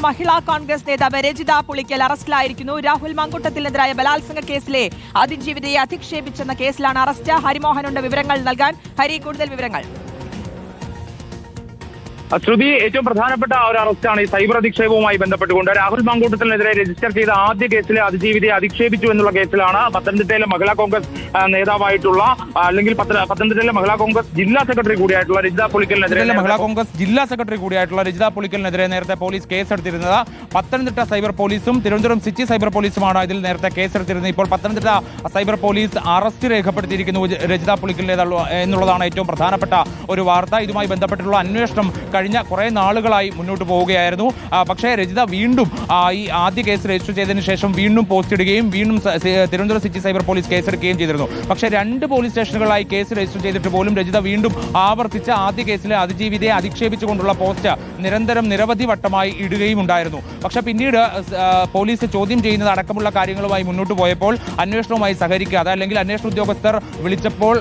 മഹിളാ കോൺഗ്രസ് നേതാവ് രജിത പുളിക്കൽ അറസ്റ്റിലായിരിക്കുന്നു. രാഹുൽ മാങ്കൂട്ടത്തിനെതിരായ ബലാത്സംഗ കേസിലെ അതിജീവിതയെ അധിക്ഷേപിച്ചെന്ന കേസിലാണ് അറസ്റ്റ്. ഹരിമോഹനുണ്ട് വിവരങ്ങൾ നൽകാൻ. ഹരി, കൂടുതൽ വിവരങ്ങൾ. ശ്രുതി, ഏറ്റവും പ്രധാനപ്പെട്ട ഒരു അറസ്റ്റാണ് ഈ സൈബർ അധിക്ഷേപവുമായി ബന്ധപ്പെട്ടുകൊണ്ട്. രാഹുൽ മാങ്കൂട്ടത്തിനെതിരെ രജിസ്റ്റർ ചെയ്ത ആദ്യ കേസിലെ അതിജീവിതയെ അധിക്ഷേപിച്ചു എന്നുള്ള കേസിലാണ് പത്തനംതിട്ടയിലെ മഹിളാ കോൺഗ്രസ് നേതാവായിട്ടുള്ള അല്ലെങ്കിൽ പത്തനംതിട്ടയിലെ മഹിളാ കോൺഗ്രസ് ജില്ലാ സെക്രട്ടറി കൂടിയായിട്ടുള്ള രജിത പുളിക്കലിനെതിരെ നേരത്തെ പോലീസ് കേസെടുത്തിരുന്നത്. പത്തനംതിട്ട സൈബർ പോലീസും തിരുവനന്തപുരം സിറ്റി സൈബർ പോലീസുമാണ് ഇതിൽ നേരത്തെ കേസെടുത്തിരുന്നത്. ഇപ്പോൾ പത്തനംതിട്ട സൈബർ പോലീസ് അറസ്റ്റ് രേഖപ്പെടുത്തിയിരിക്കുന്നു രജിത പുളിക്കലിനെ എന്നുള്ളതാണ് ഏറ്റവും പ്രധാനപ്പെട്ട ഒരു വാർത്ത. ഇതുമായി ബന്ധപ്പെട്ടുള്ള അന്വേഷണം കഴിഞ്ഞ കുറേ നാളുകളായി മുന്നോട്ട് പോവുകയായിരുന്നു. പക്ഷേ രജിത വീണ്ടും ഈ ആദ്യ കേസ് രജിസ്റ്റർ ചെയ്തതിനു ശേഷം വീണ്ടും പോസ്റ്റ് ഇടുകയും വീണ്ടും തിരുവനന്തപുരം സിറ്റി സൈബർ പോലീസ് കേസെടുക്കുകയും ചെയ്തിരുന്നു. പക്ഷേ 2 പോലീസ് സ്റ്റേഷനുകളായി കേസ് രജിസ്റ്റർ ചെയ്തിട്ട് പോലും രജിത വീണ്ടും ആവർത്തിച്ച ആദ്യ കേസിലെ അതിജീവിതയെ അധിക്ഷേപിച്ചുകൊണ്ടുള്ള പോസ്റ്റ് നിരവധി വട്ടമായി ഇടുകയും ഉണ്ടായിരുന്നു. പക്ഷേ പിന്നീട് പോലീസ് ചോദ്യം ചെയ്യുന്നത് അടക്കമുള്ള കാര്യങ്ങളുമായി മുന്നോട്ട് പോയപ്പോൾ അന്വേഷണവുമായി സഹകരിക്കാതെ അല്ലെങ്കിൽ അന്വേഷണ ഉദ്യോഗസ്ഥർ വിളിച്ചപ്പോൾ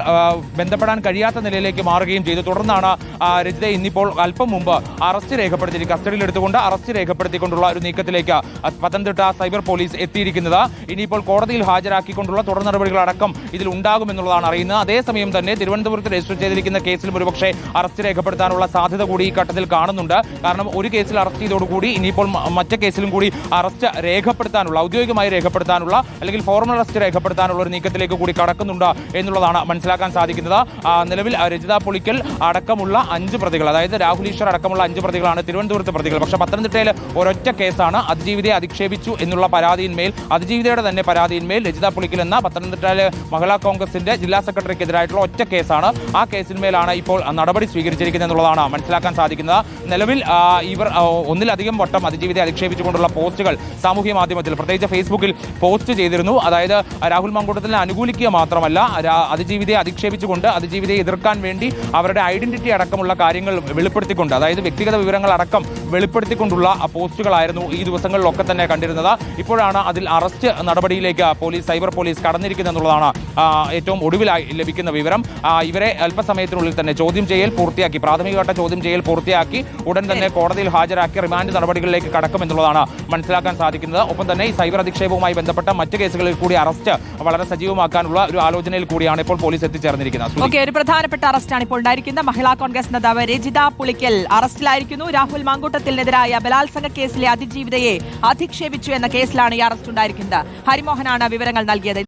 ബന്ധപ്പെടാൻ കഴിയാത്ത നിലയിലേക്ക് മാറുകയും ചെയ്തു. തുടർന്നാണ് രജിതയെ ഇന്നിപ്പോൾ അല്പം മുമ്പ് കസ്റ്റഡിയിലെടുത്തുകൊണ്ട് അറസ്റ്റ് രേഖപ്പെടുത്തിക്കൊണ്ടുള്ള ഒരു നീക്കത്തിലേക്ക് പത്തനംതിട്ട സൈബർ പോലീസ് എത്തിയിരിക്കുന്നത്. ഇനിയിപ്പോൾ കോടതിയിൽ ഹാജരാക്കിക്കൊണ്ടുള്ള തുടർ നടപടികളടക്കം ഇതിൽ ഉണ്ടാകുമെന്നുള്ളതാണ് അറിയുന്നത്. അതേസമയം തന്നെ തിരുവനന്തപുരത്ത് രജിസ്റ്റർ ചെയ്തിരിക്കുന്ന കേസിലും ഒരുപക്ഷെ അറസ്റ്റ് രേഖപ്പെടുത്താനുള്ള സാധ്യത കൂടി ഈ ഘട്ടത്തിൽ കാണുന്നുണ്ട്. കാരണം ഒരു കേസിൽ അറസ്റ്റ് ചെയ്തതോടുകൂടി ഇനിയിപ്പോൾ മറ്റു കേസിലും കൂടി അറസ്റ്റ് രേഖപ്പെടുത്താനുള്ള ഔദ്യോഗികമായി രേഖപ്പെടുത്താനുള്ള അല്ലെങ്കിൽ ഫോർമൽ അറസ്റ്റ് രേഖപ്പെടുത്താനുള്ള ഒരു നീക്കത്തിലേക്ക് കൂടി കടക്കുന്നുണ്ട് എന്നുള്ളതാണ് മനസ്സിലാക്കാൻ സാധിക്കുന്നത്. നിലവിൽ രജിത പുളിക്കൽ അടക്കമുള്ള 5 പ്രതികൾ, അതായത് രാഹുൽ ഈശ്വർ അടക്കമുള്ള 5 പ്രതികളാണ് തിരുവനന്തപുരത്ത് പ്രതികൾ. പക്ഷേ പത്തനംതിട്ടയിൽ ഒരൊറ്റ കേസാണ് അതിജീവിതയെ അധിക്ഷേപിച്ചു എന്നുള്ള പരാതിയിന്മേൽ, അതിജീവിതയുടെ തന്നെ പരാതിയിന്മേൽ രജിത പുളിക്കൽ എന്ന പത്തനംതിട്ടയിലെ മഹിളാ കോൺഗ്രസിന്റെ ജില്ലാ സെക്രട്ടറിക്കെതിരായിട്ടുള്ള ഒറ്റ കേസാണ്. ആ കേസിന്മേലാണ് ഇപ്പോൾ നടപടി സ്വീകരിച്ചിരിക്കുന്നത് എന്നുള്ളതാണ് മനസ്സിലാക്കാൻ സാധിക്കുന്നത്. നിലവിൽ ഇവർ ഒന്നിലധികം വട്ടം അതിജീവിതയെ അധിക്ഷേപിച്ചുകൊണ്ടുള്ള പോസ്റ്റുകൾ സാമൂഹ്യ മാധ്യമത്തിൽ പ്രത്യേകിച്ച് ഫേസ്ബുക്കിൽ പോസ്റ്റ് ചെയ്തിരുന്നു. അതായത് രാഹുൽ മാങ്കൂട്ടത്തിനെ അനുകൂലിക്കുക മാത്രമല്ല അതിജീവിതയെ അധിക്ഷേപിച്ചുകൊണ്ട് അതിജീവിതയെ എതിർക്കാൻ വേണ്ടി അവരുടെ ഐഡന്റിറ്റി അടക്കമുള്ള കാര്യങ്ങൾ വെളിപ്പെടുത്തിക്കൊണ്ട്, അതായത് വ്യക്തിഗത വിവരങ്ങൾ അടക്കം വെളിപ്പെടുത്തിക്കൊണ്ടുള്ള പോസ്റ്റുകളായിരുന്നു ഈ ദിവസങ്ങളിലൊക്കെ തന്നെ കണ്ടിരുന്നത്. ഇപ്പോഴാണ് അതിൽ അറസ്റ്റ് നടപടിയിലേക്ക് സൈബർ പോലീസ് കടന്നിരിക്കുന്നത് എന്നുള്ളതാണ് ഏറ്റവും ഒടുവിലായി ലഭിക്കുന്ന വിവരം. ഇവരെ അല്പസമയത്തിനുള്ളിൽ തന്നെ പ്രാഥമികഘട്ട ചോദ്യം ചെയ്യൽ പൂർത്തിയാക്കി ഉടൻ തന്നെ കോടതിയിൽ ഹാജരാക്കി റിമാൻഡ് നടപടികളിലേക്ക് കടക്കുമെന്നുള്ളതാണ് മനസ്സിലാക്കാൻ സാധിക്കുന്നത്. ഒപ്പം തന്നെ ഈ സൈബർ അധിക്ഷേപവുമായി ബന്ധപ്പെട്ട മറ്റ് കേസുകളിൽ കൂടി അറസ്റ്റ് വളരെ സജീവമാക്കാനുള്ള ഒരു ആലോചനയിൽ കൂടിയാണ് ഇപ്പോൾ പോലീസ് എത്തിച്ചേർന്നിരിക്കുന്നത്. ഒരു പ്രധാനപ്പെട്ട അറസ്റ്റാണ് ഇപ്പോൾ ഉണ്ടായിരിക്കുന്നത്. മഹിളാ കോൺഗ്രസ് നേതാവ് രജിത പുളിക്കൽ അറസ്റ്റിലായിരിക്കുന്നു. രാഹുൽ മാങ്കൂട്ടത്തിനെതിരായ ബലാത്സംഗ കേസിലെ അതിജീവിതയെ അധിക്ഷേപിച്ചു എന്ന കേസിലാണ് ഈ അറസ്റ്റ് ഉണ്ടായിരിക്കുന്നത്. ഹരിമോഹനാണ് വിവരങ്ങൾ നൽകിയത്.